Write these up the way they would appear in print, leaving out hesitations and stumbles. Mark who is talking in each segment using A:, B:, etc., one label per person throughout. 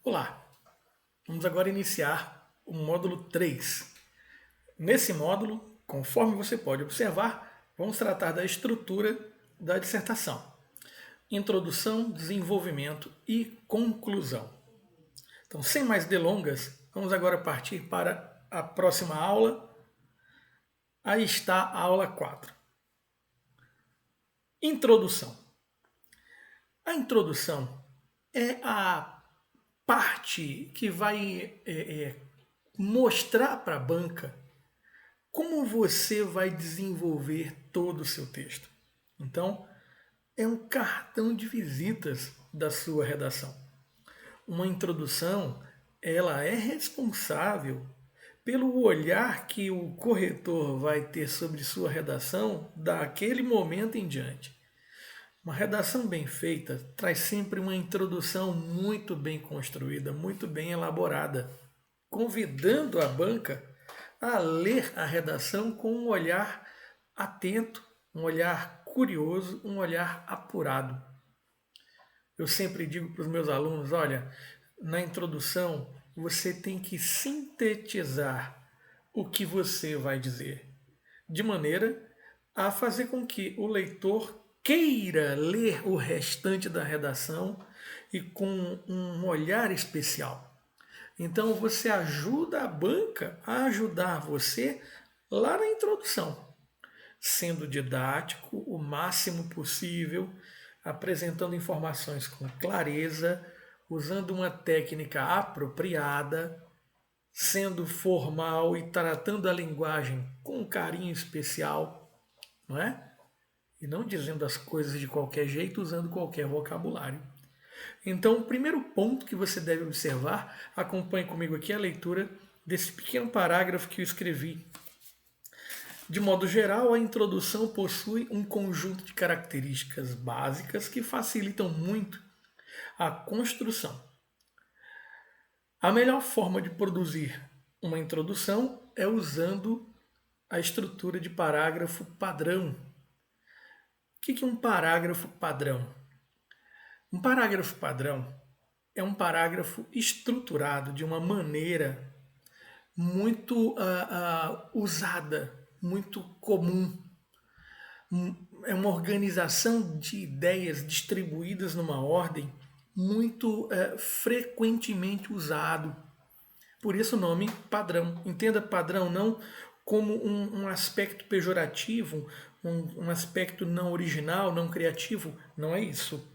A: Olá, vamos agora iniciar o módulo 3. Nesse módulo, conforme você pode observar, vamos tratar da estrutura da dissertação. Introdução, desenvolvimento e conclusão. Então, sem mais delongas, vamos agora partir para a próxima aula. Aí está a aula 4. Introdução. A introdução é a parte que vai mostrar para a banca como você vai desenvolver todo o seu texto. Então, é um cartão de visitas da sua redação. Uma introdução, ela é responsável pelo olhar que o corretor vai ter sobre sua redação daquele momento em diante. Uma redação bem feita traz sempre uma introdução muito bem construída, muito bem elaborada, convidando a banca a ler a redação com um olhar atento, um olhar curioso, um olhar apurado. Eu sempre digo para os meus alunos, olha, na introdução você tem que sintetizar o que você vai dizer, de maneira a fazer com que o leitor queira ler o restante da redação e com um olhar especial. Então você ajuda a banca a ajudar você lá na introdução, sendo didático o máximo possível, apresentando informações com clareza, usando uma técnica apropriada, sendo formal e tratando a linguagem com um carinho especial, não é? E não dizendo as coisas de qualquer jeito, usando qualquer vocabulário. Então, o primeiro ponto que você deve observar, acompanhe comigo aqui a leitura desse pequeno parágrafo que eu escrevi. De modo geral, a introdução possui um conjunto de características básicas que facilitam muito a construção. A melhor forma de produzir uma introdução é usando a estrutura de parágrafo padrão. O que é um parágrafo padrão? Um parágrafo padrão é um parágrafo estruturado de uma maneira muito usada, muito comum. É uma organização de ideias distribuídas numa ordem muito frequentemente usado. Por isso o nome padrão. Entenda padrão não como um aspecto pejorativo, um aspecto não original, não criativo. Não é isso.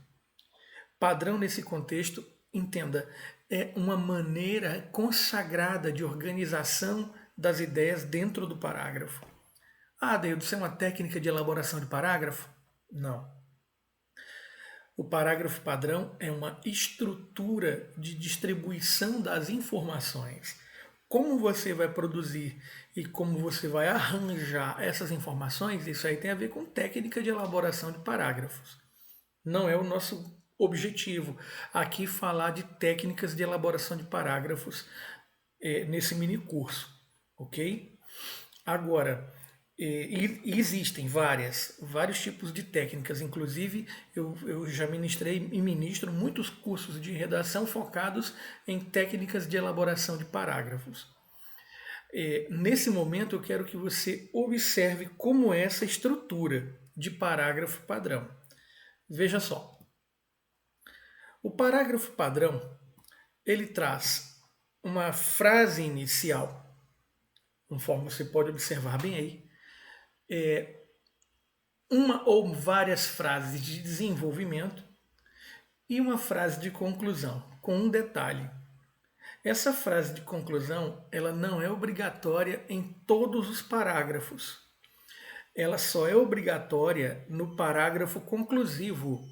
A: Padrão nesse contexto, entenda, é uma maneira consagrada de organização das ideias dentro do parágrafo. Ah, Deildo, isso é uma técnica de elaboração de parágrafo? Não. O parágrafo padrão é uma estrutura de distribuição das informações. Como você vai produzir e como você vai arranjar essas informações, isso aí tem a ver com técnica de elaboração de parágrafos. Não é o nosso objetivo aqui falar de técnicas de elaboração de parágrafos nesse mini curso, ok? Agora, existem vários tipos de técnicas, inclusive eu já ministrei e ministro muitos cursos de redação focados em técnicas de elaboração de parágrafos. Nesse momento eu quero que você observe como é essa estrutura de parágrafo padrão. Veja só. O parágrafo padrão, ele traz uma frase inicial, conforme você pode observar bem aí, uma ou várias frases de desenvolvimento e uma frase de conclusão, com um detalhe. Essa frase de conclusão, ela não é obrigatória em todos os parágrafos. Ela só é obrigatória no parágrafo conclusivo.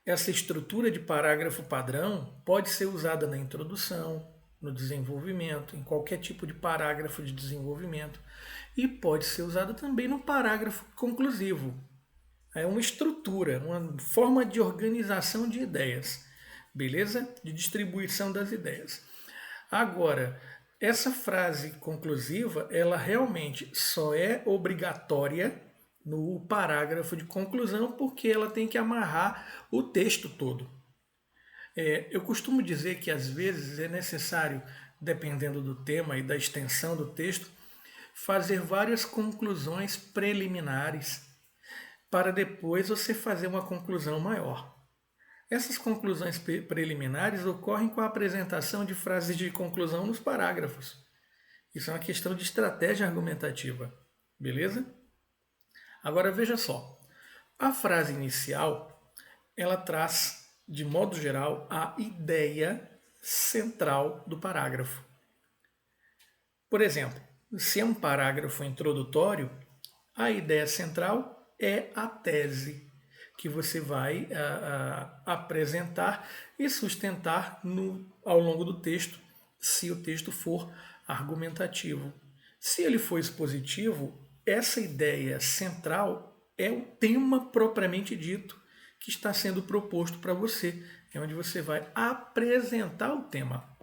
A: Essa estrutura de parágrafo padrão pode ser usada na introdução, no desenvolvimento, em qualquer tipo de parágrafo de desenvolvimento, e pode ser usada também no parágrafo conclusivo. É uma estrutura, uma forma de organização de ideias, beleza? De distribuição das ideias. Agora, essa frase conclusiva, ela realmente só é obrigatória no parágrafo de conclusão, porque ela tem que amarrar o texto todo. Eu costumo dizer que às vezes é necessário, dependendo do tema e da extensão do texto, fazer várias conclusões preliminares para depois você fazer uma conclusão maior. Essas conclusões preliminares ocorrem com a apresentação de frases de conclusão nos parágrafos. Isso é uma questão de estratégia argumentativa, beleza? Agora veja só, a frase inicial ela traz, de modo geral, a ideia central do parágrafo. Por exemplo, se é um parágrafo introdutório, a ideia central é a tese que você vai apresentar e sustentar ao longo do texto, se o texto for argumentativo. Se ele for expositivo, essa ideia central é o tema propriamente dito que está sendo proposto para você. É onde você vai apresentar o tema.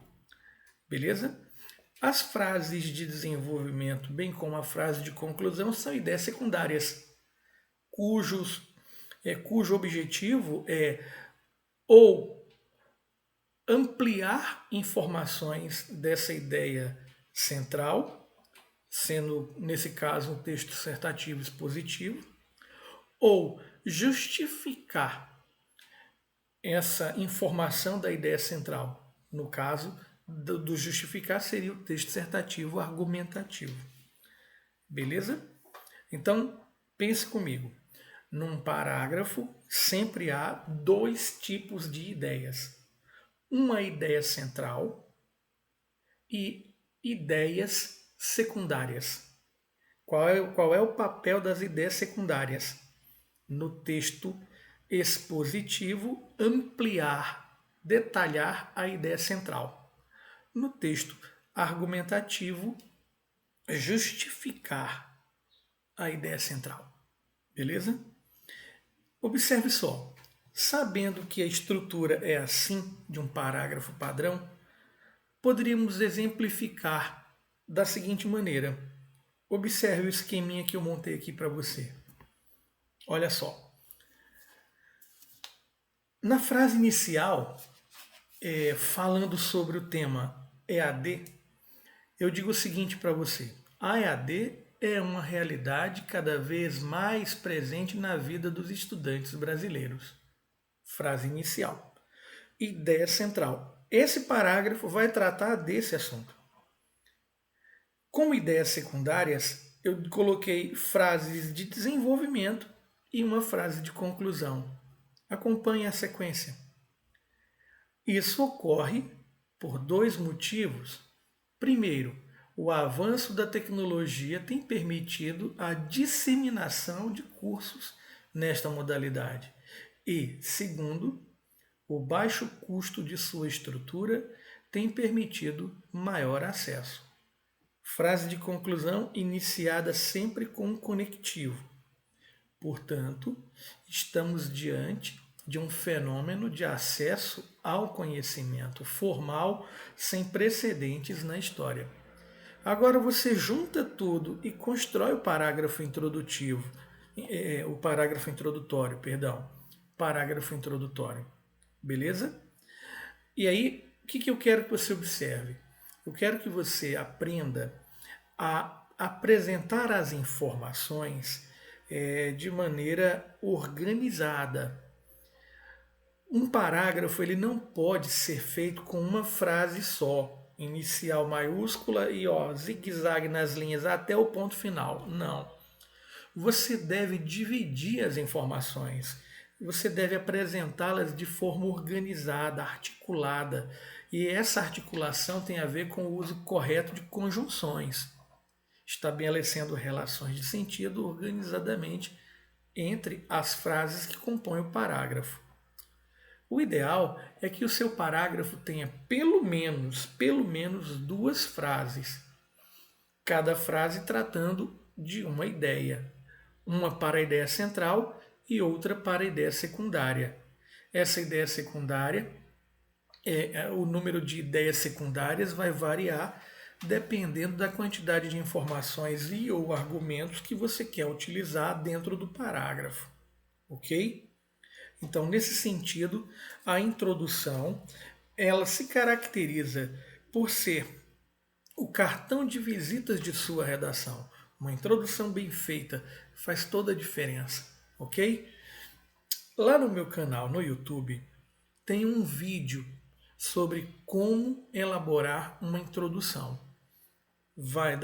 A: Beleza? As frases de desenvolvimento, bem como a frase de conclusão, são ideias secundárias, cujo objetivo é ou ampliar informações dessa ideia central, sendo, nesse caso, um texto dissertativo expositivo, ou justificar essa informação da ideia central. No caso, do justificar seria o texto dissertativo argumentativo. Beleza? Então, pense comigo. Num parágrafo, sempre há dois tipos de ideias. Uma ideia central e ideias secundárias. Qual é o papel das ideias secundárias? No texto expositivo, ampliar, detalhar a ideia central. No texto argumentativo, justificar a ideia central. Beleza? Observe só. Sabendo que a estrutura é assim, de um parágrafo padrão, poderíamos exemplificar da seguinte maneira. Observe o esqueminha que eu montei aqui para você. Olha só. Na frase inicial, falando sobre o tema EAD, eu digo o seguinte para você. A EAD é uma realidade cada vez mais presente na vida dos estudantes brasileiros. Frase inicial. Ideia central. Esse parágrafo vai tratar desse assunto. Como ideias secundárias, eu coloquei frases de desenvolvimento e uma frase de conclusão. Acompanhe a sequência. Isso ocorre por dois motivos. Primeiro, o avanço da tecnologia tem permitido a disseminação de cursos nesta modalidade. E, segundo, o baixo custo de sua estrutura tem permitido maior acesso. Frase de conclusão iniciada sempre com um conectivo. Portanto, estamos diante de um fenômeno de acesso ao conhecimento formal sem precedentes na história. Agora você junta tudo e constrói o parágrafo introdutivo, parágrafo introdutório, beleza? E aí, o que eu quero que você observe? Eu quero que você aprenda a apresentar as informações de maneira organizada. Um parágrafo ele não pode ser feito com uma frase só, inicial maiúscula e zigue-zague nas linhas até o ponto final. Não. Você deve dividir as informações. Você deve apresentá-las de forma organizada, articulada. E essa articulação tem a ver com o uso correto de conjunções, estabelecendo relações de sentido organizadamente entre as frases que compõem o parágrafo. O ideal é que o seu parágrafo tenha pelo menos duas frases, cada frase tratando de uma ideia, uma para a ideia central e outra para a ideia secundária. Essa ideia secundária, o número de ideias secundárias vai variar dependendo da quantidade de informações e ou argumentos que você quer utilizar dentro do parágrafo, ok? Então, nesse sentido, a introdução, ela se caracteriza por ser o cartão de visitas de sua redação. Uma introdução bem feita faz toda a diferença, ok? Lá no meu canal no YouTube tem um vídeo sobre como elaborar uma introdução. Vai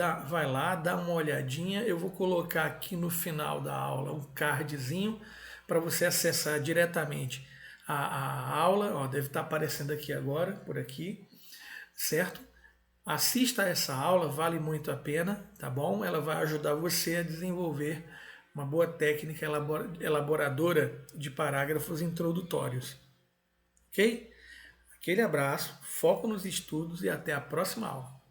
A: lá, dá uma olhadinha. Eu vou colocar aqui no final da aula um cardzinho para você acessar diretamente a aula. Ó, deve estar aparecendo aqui agora, por aqui, certo? Assista a essa aula, vale muito a pena, tá bom? Ela vai ajudar você a desenvolver uma boa técnica elaboradora de parágrafos introdutórios. Ok? Aquele abraço, foco nos estudos e até a próxima aula.